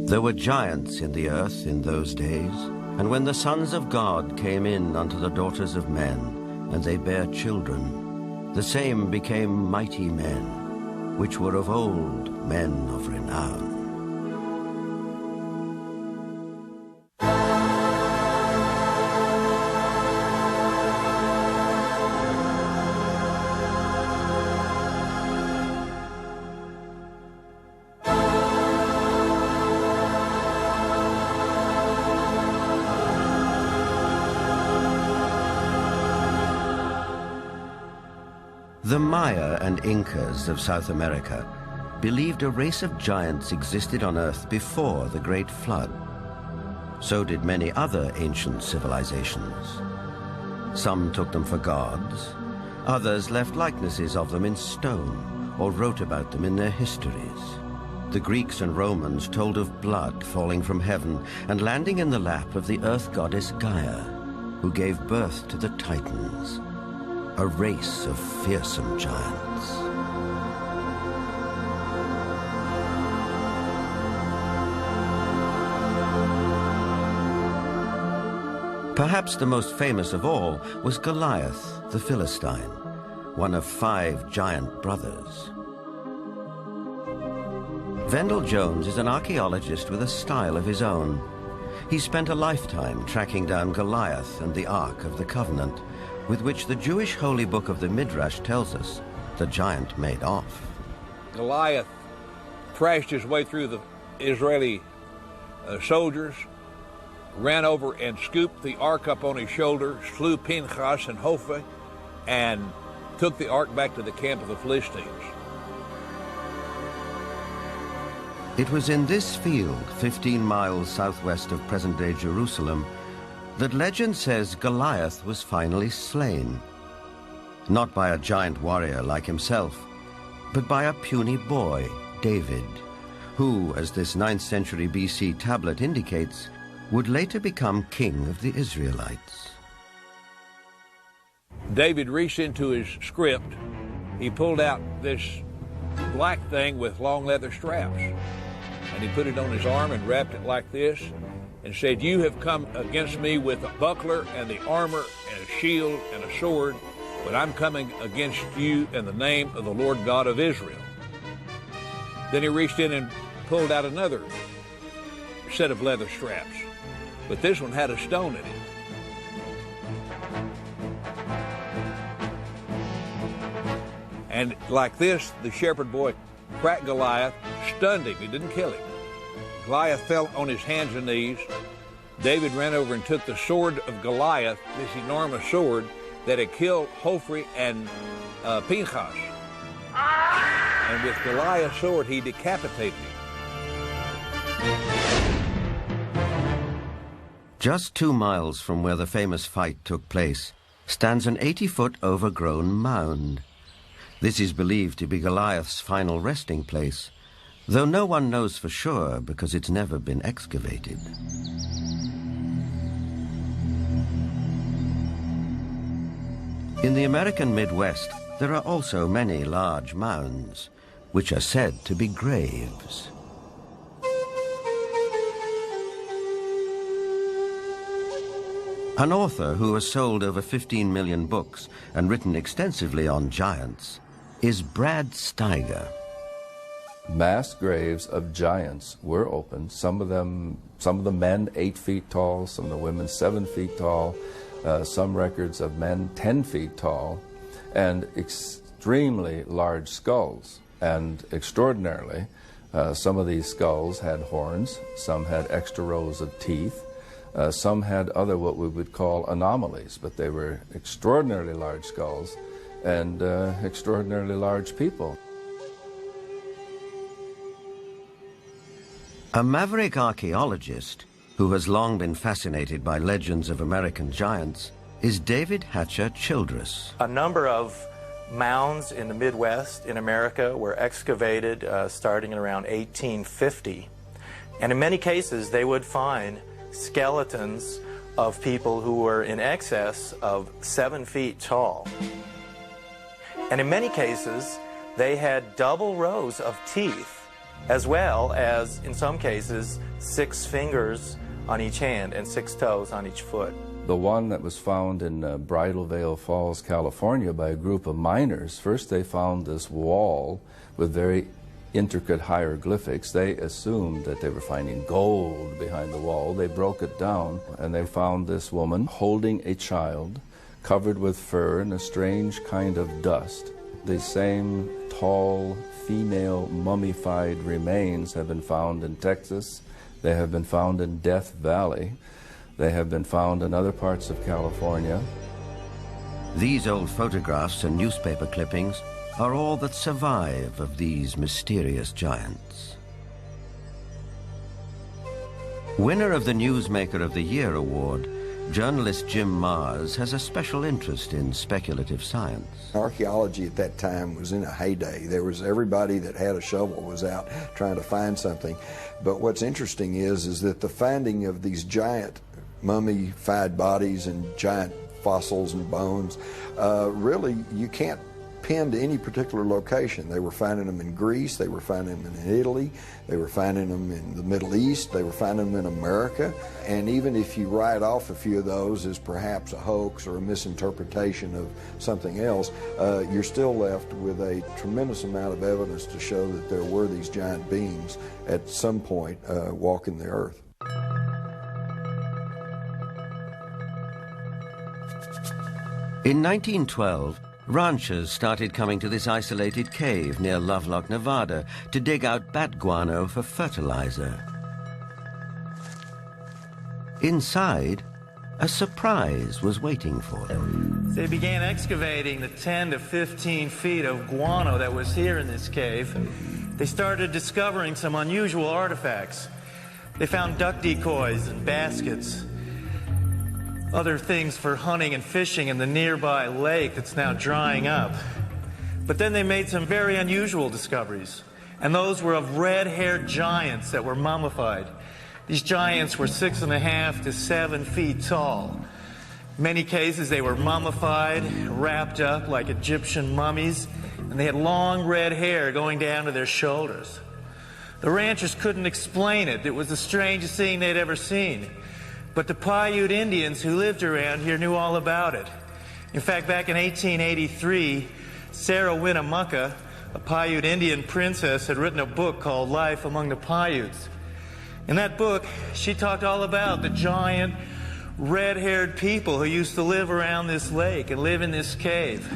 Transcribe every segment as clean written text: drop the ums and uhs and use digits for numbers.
There were giants in the earth in those days, and when the sons of God came in unto the daughters of men, and they bare children, the same became mighty men, which were of old men of renown. The Maya and Incas of South America believed a race of giants existed on Earth before the Great Flood. So did many other ancient civilizations. Some took them for gods, others left likenesses of them in stone or wrote about them in their histories. The Greeks and Romans told of blood falling from heaven and landing in the lap of the earth goddess Gaia, who gave birth to the Titans, a race of fearsome giants. Perhaps the most famous of all was Goliath, the Philistine, one of 5 giant brothers. Vendell Jones is an archaeologist with a style of his own. He spent a lifetime tracking down Goliath and the Ark of the Covenant, with which the Jewish holy book of the Midrash tells us the giant made off. Goliath crashed his way through the Israeli soldiers, ran over and scooped the ark up on his shoulder, slew Pinchas and Hophni, and took the ark back to the camp of the Philistines. It was in this field, 15 miles southwest of present-day Jerusalem, that legend says Goliath was finally slain. Not by a giant warrior like himself, but by a puny boy, David, who, as this 9th century BC tablet indicates, would later become king of the Israelites. David reached into his script. He pulled out this black thing with long leather straps, and he put it on his arm and wrapped it like this, and said, "You have come against me with a buckler and the armor and a shield and a sword, but I'm coming against you in the name of the Lord God of Israel." Then he reached in and pulled out another set of leather straps, but this one had a stone in it. And like this, the shepherd boy cracked Goliath, stunned him. He didn't kill him. Goliath fell on his hands and knees. David ran over and took the sword of Goliath, this enormous sword that had killed Hophni and Pinchas. And with Goliath's sword, he decapitated him. Just 2 miles from where the famous fight took place stands an 80-foot overgrown mound. This is believed to be Goliath's final resting place, though no one knows for sure because it's never been excavated. In the American Midwest, there are also many large mounds, which are said to be graves. An author who has sold over 15 million books and written extensively on giants is Brad Steiger. Mass graves of giants were opened. Some of the men 8 feet tall, some of the women 7 feet tall, some records of men 10 feet tall, and extremely large skulls. And extraordinarily, some of these skulls had horns, some had extra rows of teeth, some had other what we would call anomalies, but they were extraordinarily large skulls and extraordinarily large people. A maverick archaeologist who has long been fascinated by legends of American giants is David Hatcher Childress. A number of mounds in the Midwest in America were excavated starting in around 1850. And in many cases, they would find skeletons of people who were in excess of 7 feet tall. And in many cases, they had double rows of teeth as well as, in some cases, 6 fingers on each hand and 6 toes on each foot. The one that was found in Bridal Veil Falls, California by a group of miners, first they found this wall with very intricate hieroglyphics. They assumed that they were finding gold behind the wall. They broke it down and they found this woman holding a child covered with fur and a strange kind of dust. The same tall female mummified remains have been found in Texas. They have been found in Death Valley. They have been found in other parts of California. These old photographs and newspaper clippings are all that survive of these mysterious giants. Winner of the Newsmaker of the Year award, journalist Jim Mars has a special interest in speculative science. Archaeology at that time was in a heyday. There was everybody that had a shovel was out trying to find something. But what's interesting is that the finding of these giant mummified bodies and giant fossils and bones, really you can't pin to any particular location. They were finding them in Greece, they were finding them in Italy, they were finding them in the Middle East, they were finding them in America. And even if you write off a few of those as perhaps a hoax or a misinterpretation of something else, you're still left with a tremendous amount of evidence to show that there were these giant beings at some point walking the earth. In 1912, ranchers started coming to this isolated cave near Lovelock, Nevada, to dig out bat guano for fertilizer. Inside, a surprise was waiting for them. They began excavating the 10 to 15 feet of guano that was here in this cave. They started discovering some unusual artifacts. They found duck decoys and baskets, other things for hunting and fishing in the nearby lake that's now drying up. But then they made some very unusual discoveries, and those were of red-haired giants that were mummified. These giants were 6.5 to 7 feet tall. In many cases, they were mummified, wrapped up like Egyptian mummies, and they had long red hair going down to their shoulders. The ranchers couldn't explain it. It was the strangest thing they'd ever seen. But the Paiute Indians who lived around here knew all about it. In fact, back in 1883, Sarah Winnemucca, a Paiute Indian princess, had written a book called Life Among the Paiutes. In that book, she talked all about the giant, red-haired people who used to live around this lake and live in this cave.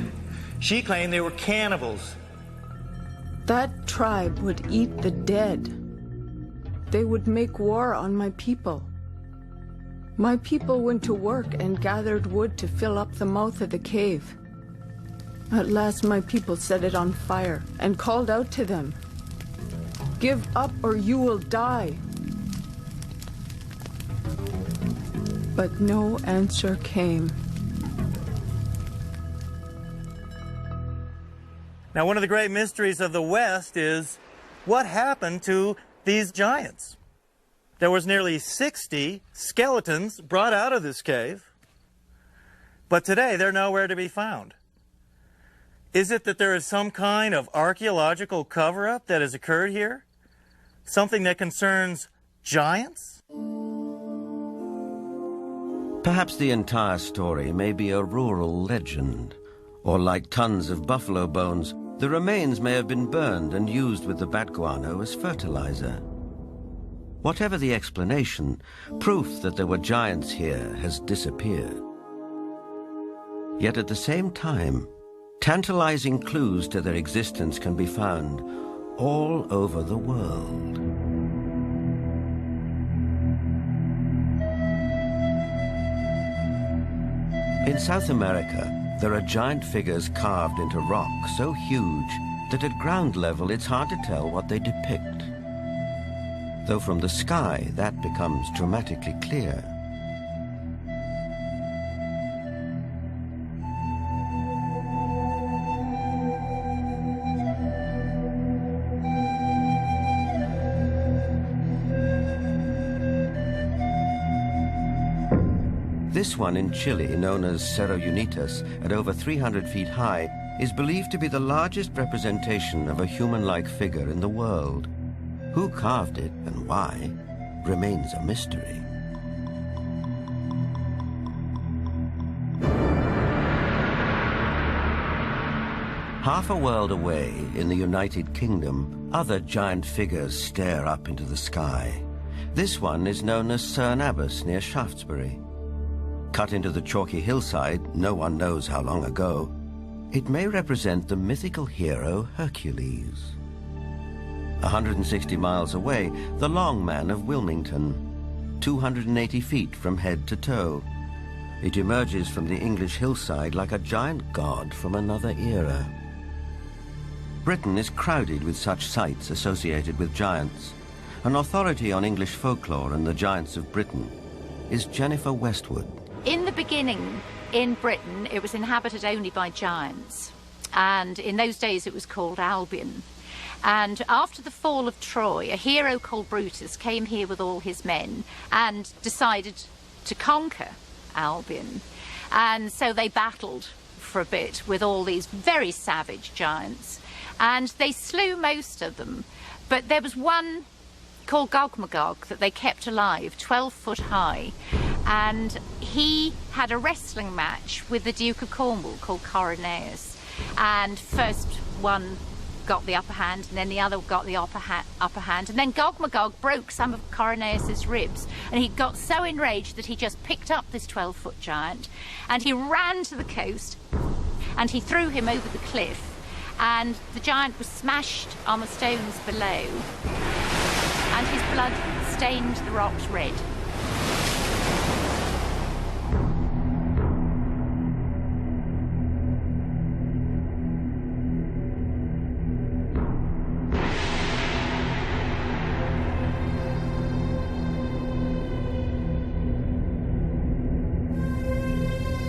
She claimed they were cannibals. That tribe would eat the dead. They would make war on my people. My people went to work and gathered wood to fill up the mouth of the cave. At last my people set it on fire and called out to them, "Give up or you will die." But no answer came. Now, one of the great mysteries of the West is what happened to these giants? There was nearly 60 skeletons brought out of this cave, but today they're nowhere to be found. Is it that there is some kind of archaeological cover-up that has occurred here? Something that concerns giants? Perhaps the entire story may be a rural legend, or like tons of buffalo bones, the remains may have been burned and used with the bat guano as fertilizer. Whatever the explanation, proof that there were giants here has disappeared. Yet at the same time, tantalizing clues to their existence can be found all over the world. In South America, there are giant figures carved into rock so huge that at ground level it's hard to tell what they depict. Though from the sky, that becomes dramatically clear. This one in Chile, known as Cerro Unitas, at over 300 feet high, is believed to be the largest representation of a human-like figure in the world. Who carved it and why remains a mystery. Half a world away in the United Kingdom, other giant figures stare up into the sky. This one is known as Cerne Abbas near Shaftesbury. Cut into the chalky hillside, no one knows how long ago, it may represent the mythical hero Hercules. 160 miles away, the Long Man of Wilmington, 280 feet from head to toe. It emerges from the English hillside like a giant god from another era. Britain is crowded with such sites associated with giants. An authority on English folklore and the giants of Britain is Jennifer Westwood. In the beginning, in Britain, it was inhabited only by giants. And in those days, it was called Albion. And after the fall of Troy, a hero called Brutus came here with all his men and decided to conquer Albion. And so they battled for a bit with all these very savage giants. And they slew most of them. But there was one called Gog-Magog that they kept alive, 12 foot high. And he had a wrestling match with the Duke of Cornwall called Coroneus. And first one got the upper hand, and then the other got the upper hand. And then Gog-Magog broke some of Coroneus's ribs. And he got so enraged that he just picked up this 12-foot giant. And he ran to the coast, and he threw him over the cliff. And the giant was smashed on the stones below, and his blood stained the rocks red.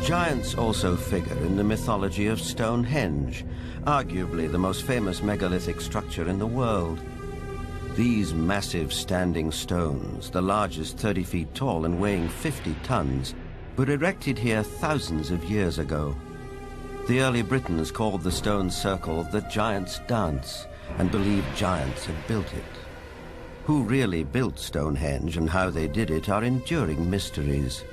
Giants also figure in the mythology of Stonehenge, arguably the most famous megalithic structure in the world. These massive standing stones, the largest 30 feet tall and weighing 50 tons, were erected here thousands of years ago. The early Britons called the stone circle the Giant's Dance and believed giants had built it. Who really built Stonehenge and how they did it are enduring mysteries.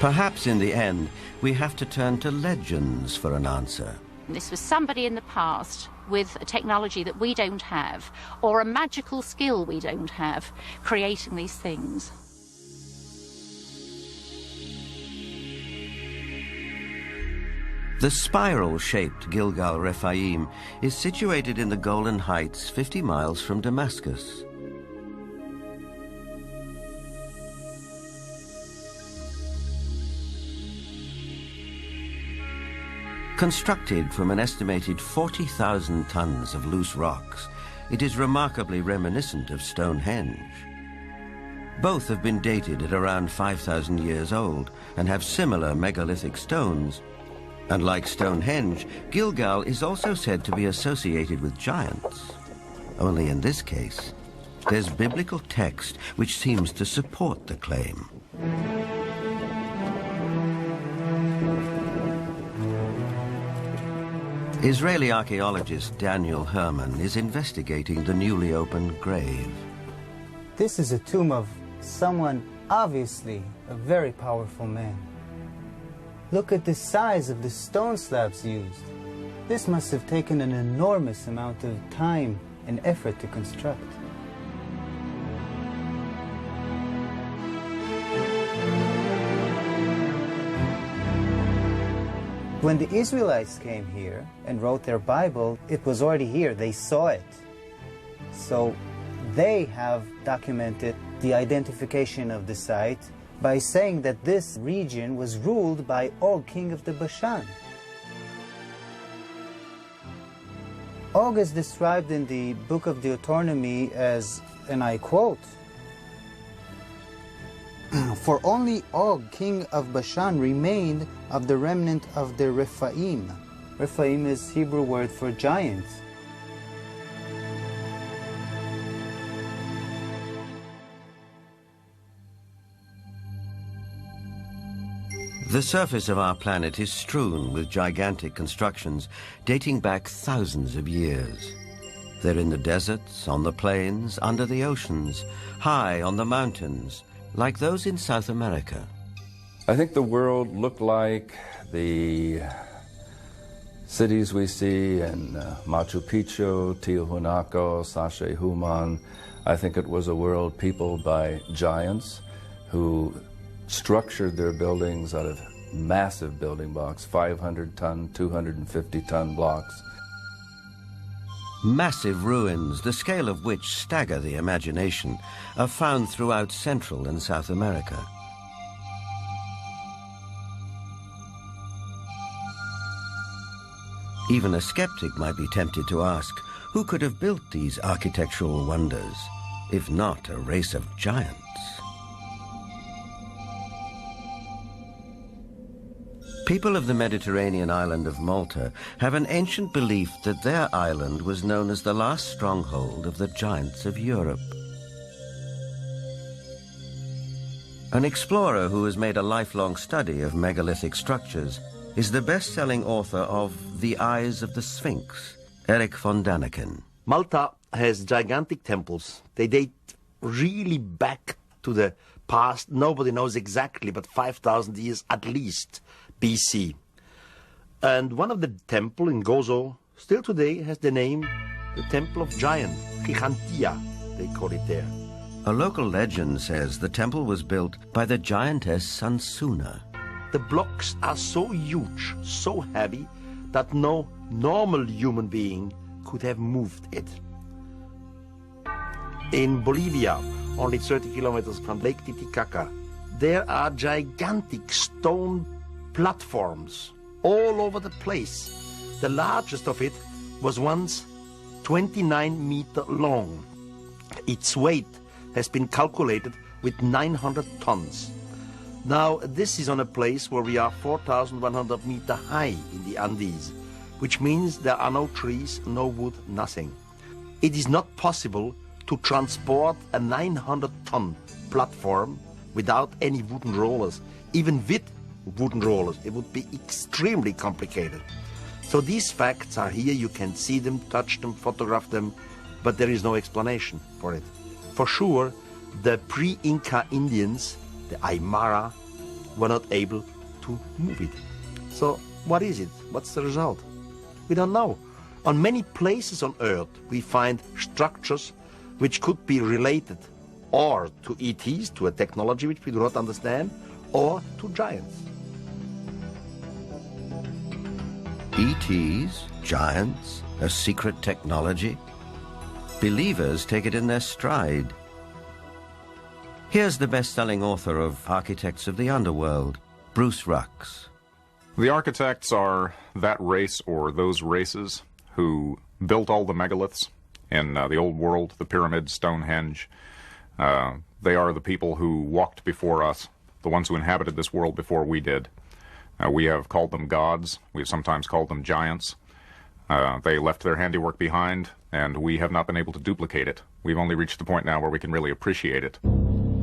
Perhaps in the end, we have to turn to legends for an answer. This was somebody in the past with a technology that we don't have, or a magical skill we don't have, creating these things. The spiral-shaped Gilgal Rephaim is situated in the Golan Heights, 50 miles from Damascus. Constructed from an estimated 40,000 tons of loose rocks, it is remarkably reminiscent of Stonehenge. Both have been dated at around 5,000 years old and have similar megalithic stones. And like Stonehenge, Gilgal is also said to be associated with giants. Only in this case, there's biblical text which seems to support the claim. Israeli archaeologist Daniel Herman is investigating the newly opened grave. This is a tomb of someone obviously a very powerful man. Look at the size of the stone slabs used. This must have taken an enormous amount of time and effort to construct. When the Israelites came here and wrote their Bible, it was already here. They saw it. So they have documented the identification of the site by saying that this region was ruled by Og, king of the Bashan. Og is described in the book of Deuteronomy as, and I quote, "For only Og, king of Bashan, remained of the remnant of the Rephaim." Rephaim is Hebrew word for giants. The surface of our planet is strewn with gigantic constructions dating back thousands of years. They're in the deserts, on the plains, under the oceans, high on the mountains, like those in South America. I think the world looked like the cities we see in Machu Picchu, Tiahuanaco, Sacsayhuaman. I think it was a world peopled by giants who structured their buildings out of massive building blocks, 500-ton, 250-ton blocks. Massive ruins, the scale of which stagger the imagination, are found throughout Central and South America. Even a skeptic might be tempted to ask, who could have built these architectural wonders, if not a race of giants? People of the Mediterranean island of Malta have an ancient belief that their island was known as the last stronghold of the giants of Europe. An explorer who has made a lifelong study of megalithic structures is the best-selling author of The Eyes of the Sphinx, Eric von Daniken. Malta has gigantic temples. They date really back to the past. Nobody knows exactly, but 5,000 years at least BC. And one of the temple in Gozo still today has the name the Temple of Giant, Gigantia, they call it there. A local legend says the temple was built by the giantess Sansuna. The blocks are so huge, so heavy, that no normal human being could have moved it. In Bolivia, only 30 kilometers from Lake Titicaca, there are gigantic stone platforms all over the place. The largest of it was once 29 meters long. Its weight has been calculated with 900 tons. Now, this is on a place where we are 4,100 meters high in the Andes, which means there are no trees, no wood, nothing. It is not possible to transport a 900-ton platform without any wooden rollers. Even with wooden rollers, it would be extremely complicated. So these facts are here. You can see them, touch them, photograph them, but there is no explanation for it. For sure, the pre-Inca Indians, the Aymara, were not able to move it. So what is it? What's the result? We don't know. On many places on Earth, we find structures which could be related or to ETs, to a technology which we do not understand, or to giants. ETs, giants, a secret technology? Believers take it in their stride. Here's the best-selling author of Architects of the Underworld, Bruce Rux. The architects are that race or those races who built all the megaliths in the old world, the pyramids, Stonehenge. They are the people who walked before us, the ones who inhabited this world before we did. We have called them gods. We have sometimes called them giants. They left their handiwork behind, and we have not been able to duplicate it. We've only reached the point now where we can really appreciate it.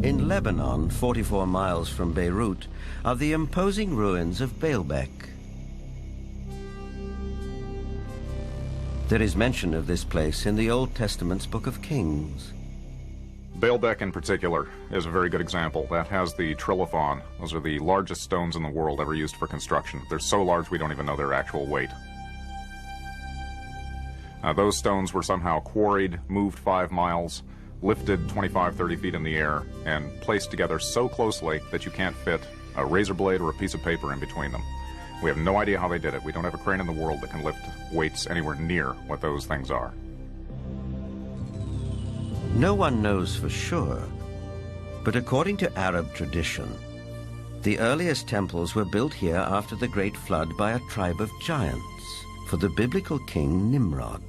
In Lebanon, 44 miles from Beirut, are the imposing ruins of Baalbek. There is mention of this place in the Old Testament's Book of Kings. Baalbek in particular is a very good example. That has the trilithon. Those are the largest stones in the world ever used for construction. They're so large we don't even know their actual weight. Those stones were somehow quarried, moved 5 miles, lifted 25, 30 feet in the air, and placed together so closely that you can't fit a razor blade or a piece of paper in between them. We have no idea how they did it. We don't have a crane in the world that can lift weights anywhere near what those things are. No one knows for sure, but according to Arab tradition, the earliest temples were built here after the Great Flood by a tribe of giants for the biblical king Nimrod.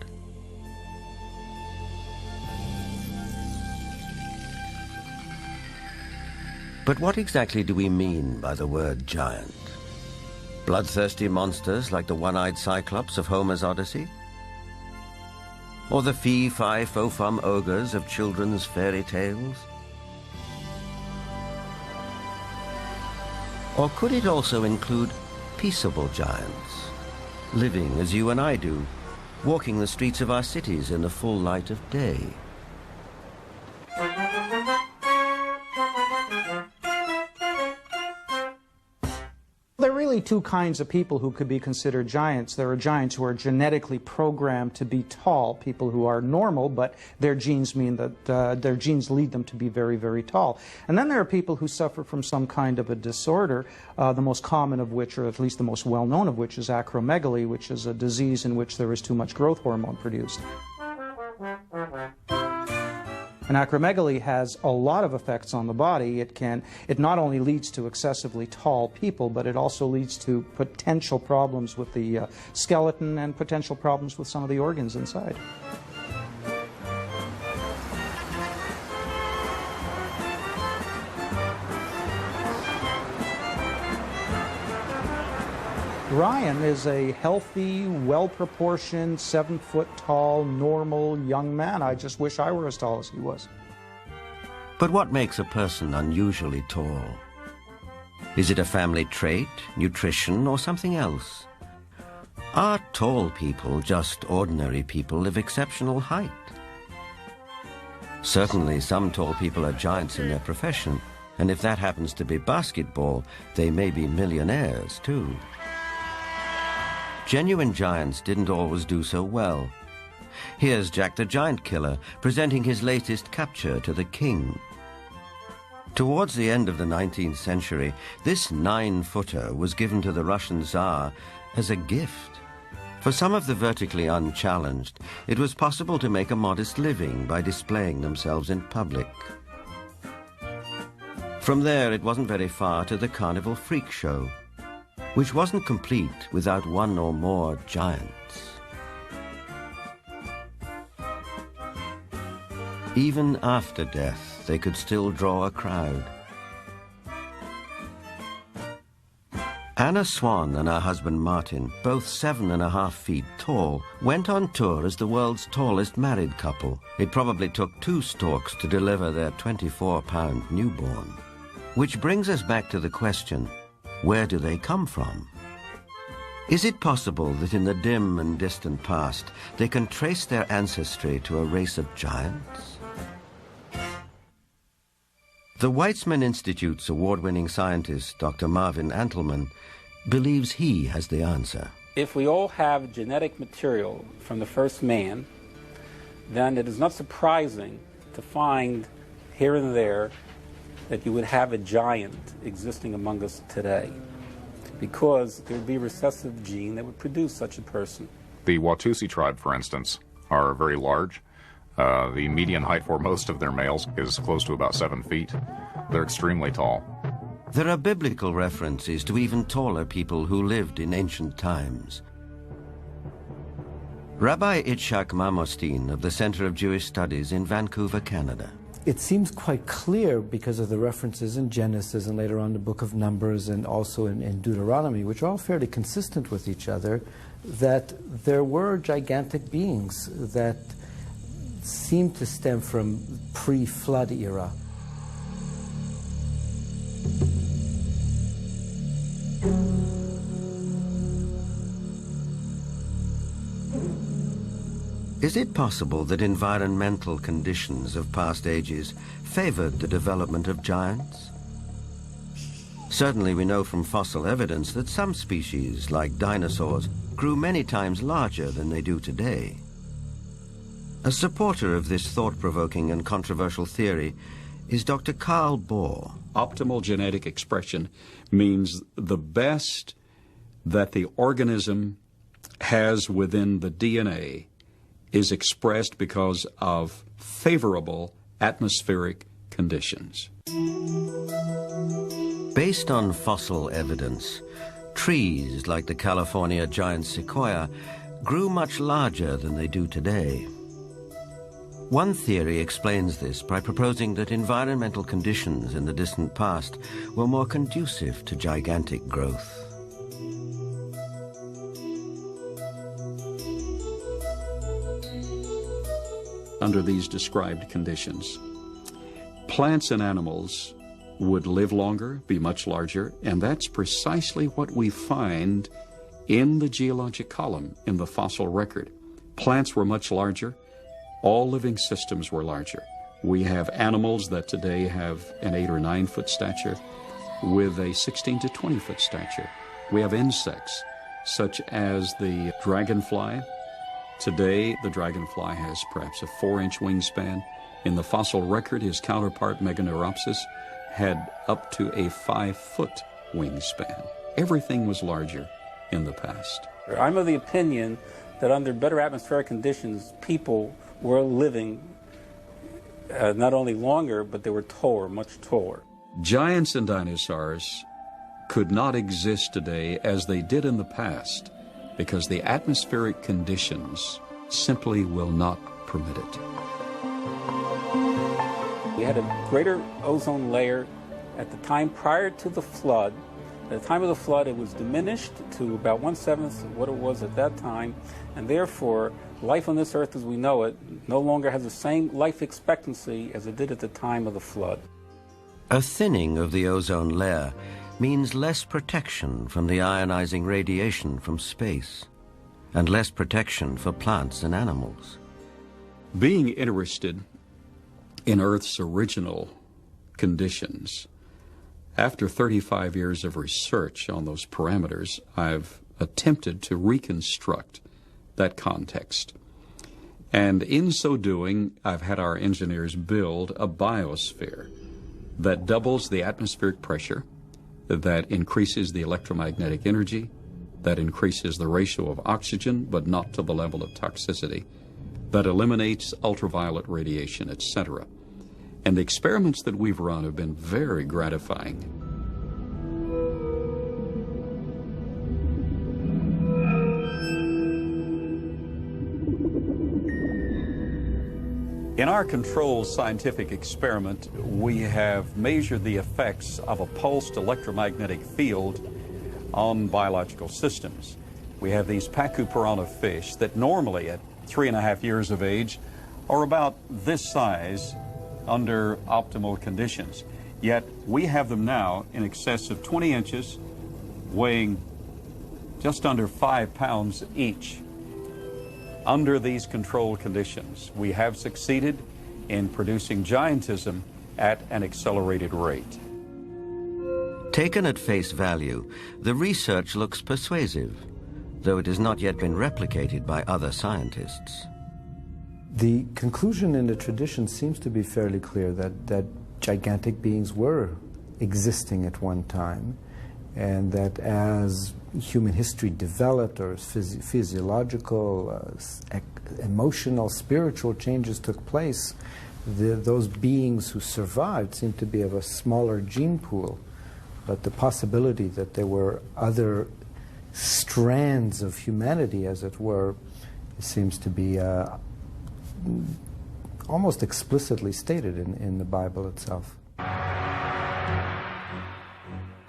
But what exactly do we mean by the word giant? Bloodthirsty monsters like the one-eyed Cyclops of Homer's Odyssey? Or the fee-fi-fo-fum ogres of children's fairy tales? Or could it also include peaceable giants, living as you and I do, walking the streets of our cities in the full light of day. There are really two kinds of people who could be considered giants. There are giants who are genetically programmed to be tall, people who are normal, but their genes mean that their genes lead them to be very, very tall. And then there are people who suffer from some kind of a disorder, the most common of which, or at least the most well-known of which, is acromegaly, which is a disease in which there is too much growth hormone produced. And acromegaly has a lot of effects on the body. It not only leads to excessively tall people, but it also leads to potential problems with the skeleton and potential problems with some of the organs inside. Ryan is a healthy, well-proportioned, 7-foot-tall, normal young man. I just wish I were as tall as he was. But what makes a person unusually tall? Is it a family trait, nutrition, or something else? Are tall people just ordinary people of exceptional height? Certainly some tall people are giants in their profession, and if that happens to be basketball, they may be millionaires too. Genuine giants didn't always do so well. Here's Jack the Giant Killer presenting his latest capture to the king. Towards the end of the 19th century, this 9-footer was given to the Russian Tsar as a gift. For some of the vertically unchallenged, it was possible to make a modest living by displaying themselves in public. From there, it wasn't very far to the Carnival Freak Show, which wasn't complete without one or more giants. Even after death, they could still draw a crowd. Anna Swan and her husband Martin, both 7.5 feet tall, went on tour as the world's tallest married couple. It probably took 2 storks to deliver their 24-pound newborn. Which brings us back to the question, where do they come from? Is it possible that in the dim and distant past, they can trace their ancestry to a race of giants? The Weizmann Institute's award-winning scientist, Dr. Marvin Antelman, believes he has the answer. If we all have genetic material from the first man, then it is not surprising to find here and there that you would have a giant existing among us today, because there would be a recessive gene that would produce such a person. The Watusi tribe, for instance, are very large. The median height for most of their males is close to about 7 feet. They're extremely tall. There are biblical references to even taller people who lived in ancient times. Rabbi Itzhak Marmostin of the Center of Jewish Studies in Vancouver, Canada. It seems quite clear because of the references in Genesis and later on the book of Numbers and also in Deuteronomy, which are all fairly consistent with each other, that there were gigantic beings that seem to stem from pre-flood era. Is it possible that environmental conditions of past ages favored the development of giants? Certainly we know from fossil evidence that some species, like dinosaurs, grew many times larger than they do today. A supporter of this thought-provoking and controversial theory is Dr. Carl Bohr. Optimal genetic expression means the best that the organism has within the DNA is expressed because of favorable atmospheric conditions. Based on fossil evidence, trees like the California giant sequoia grew much larger than they do today. One theory explains this by proposing that environmental conditions in the distant past were more conducive to gigantic growth. Under these described conditions, plants and animals would live longer, be much larger, and that's precisely what we find in the geologic column in the fossil record. Plants were much larger. All living systems were larger. We have animals that today have an 8 or 9 foot stature with a 16 to 20 foot stature. We have insects such as the dragonfly. Today, the dragonfly has perhaps a 4-inch wingspan. In the fossil record, his counterpart, Meganeuropsis, had up to a 5-foot wingspan. Everything was larger in the past. I'm of the opinion that under better atmospheric conditions, people were living not only longer, but they were taller, much taller. Giants and dinosaurs could not exist today as they did in the past because the atmospheric conditions simply will not permit it. We had a greater ozone layer at the time prior to the flood. At the time of the flood, it was diminished to about 1/7 of what it was at that time, and therefore, life on this earth as we know it no longer has the same life expectancy as it did at the time of the flood. A thinning of the ozone layer means less protection from the ionizing radiation from space, and less protection for plants and animals. Being interested in Earth's original conditions, after 35 years of research on those parameters, I've attempted to reconstruct that context. And in so doing, I've had our engineers build a biosphere that doubles the atmospheric pressure, that increases the electromagnetic energy, that increases the ratio of oxygen, but not to the level of toxicity, that eliminates ultraviolet radiation, etc. And the experiments that we've run have been very gratifying. In our controlled scientific experiment, we have measured the effects of a pulsed electromagnetic field on biological systems. We have these Pacu piranha fish that normally at 3.5 years of age are about this size under optimal conditions. Yet we have them now in excess of 20 inches, weighing just under 5 pounds each. Under these controlled conditions, we have succeeded in producing giantism at an accelerated rate. Taken at face value, the research looks persuasive, though it has not yet been replicated by other scientists. The conclusion in the tradition seems to be fairly clear that gigantic beings were existing at one time, and that as human history developed, or physiological, emotional, spiritual changes took place, those beings who survived seemed to be of a smaller gene pool. But the possibility that there were other strands of humanity, as it were, seems to be almost explicitly stated in the Bible itself.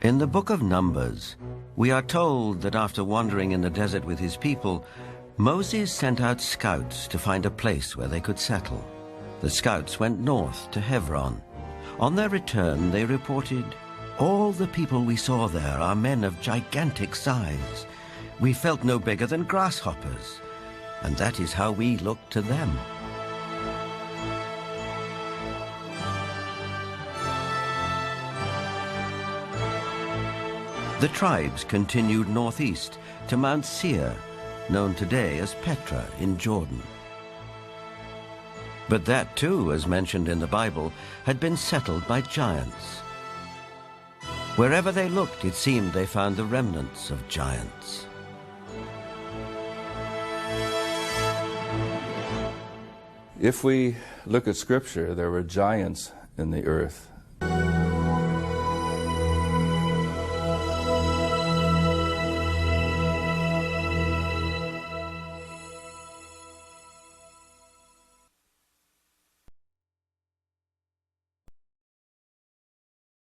In the book of Numbers, we are told that after wandering in the desert with his people, Moses sent out scouts to find a place where they could settle. The scouts went north to Hebron. On their return, they reported, "All the people we saw there are men of gigantic size. We felt no bigger than grasshoppers, and that is how we looked to them." The tribes continued northeast to Mount Seir, known today as Petra in Jordan. But that too, as mentioned in the Bible, had been settled by giants. Wherever they looked, it seemed they found the remnants of giants. If we look at Scripture, there were giants in the earth.